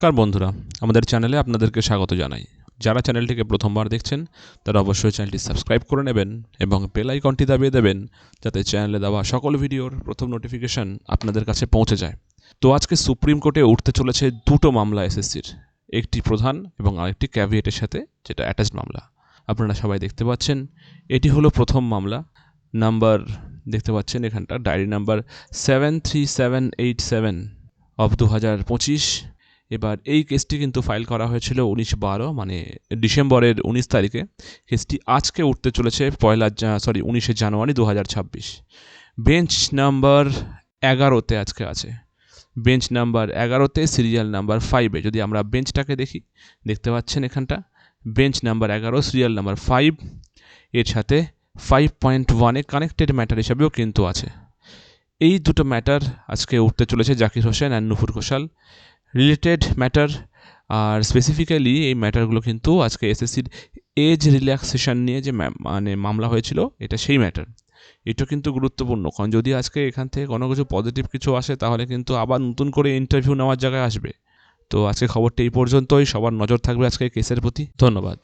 নমস্কার বন্ধুরা, আমাদের চ্যানেলে আপনাদেরকে স্বাগত জানাই। যারা চ্যানেলটিকে প্রথমবার দেখছেন তারা অবশ্যই চ্যানেলটি সাবস্ক্রাইব করে নেবেন এবং বেল আইকনটি দাবিয়ে দেবেন, যাতে চ্যানেলে দেওয়া সকল ভিডিওর প্রথম নোটিফিকেশন আপনাদের কাছে পৌঁছে যায়। তো আজকে সুপ্রিম কোর্টে উঠতে চলেছে দুটো মামলা এসএসসির, একটি প্রধান এবং আরেকটি ক্যাভিয়েটের সাথে, যেটা অ্যাটাচড মামলা। আপনারা সবাই দেখতে পাচ্ছেন, এটি হলো প্রথম মামলা। নাম্বার দেখতে পাচ্ছেন এখানটা, ডায়েরি নাম্বার 73787 অফ 2025। এবার এই কেসটি কিন্তু ফাইল করা হয়েছিল 19/12 মানে ডিসেম্বরের 19 তারিখে। কেসটি আজকে উঠতে চলেছে 19শে জানুয়ারি 2026। বেঞ্চ নাম্বার 11তে আজকে আছে। বেঞ্চ নাম্বার 11তে সিরিয়াল নাম্বার 5-এ যদি আমরা বেঞ্চটাকে দেখি, দেখতে পাচ্ছেন এখানটা বেঞ্চ নাম্বার 11 সিরিয়াল নাম্বার 5, এর সাথে 5.1-এ কানেক্টেড ম্যাটার হিসাবেও কিন্তু আছে। এই দুটো ম্যাটার আজকে উঠতে চলেছে, Zakir Hossain and Nupur Ghoshal related matter. আর স্পেসিফিক্যালি এই ম্যাটারগুলো কিন্তু আজকে এসএসসির এজ রিল্যাক্সেশন নিয়ে যে মামলা হয়েছিল, এটা সেই ম্যাটার। এটা কিন্তু গুরুত্বপূর্ণ, কারণ যদি আজকে এখান থেকে কোনো কিছু পজিটিভ কিছু আসে, তাহলে কিন্তু আবার নতুন করে ইন্টারভিউ নেওয়ার জায়গায় আসবে। তো আজকে খবরটা এই পর্যন্তই। সবার নজর থাকবে আজকে কেসের প্রতি। ধন্যবাদ।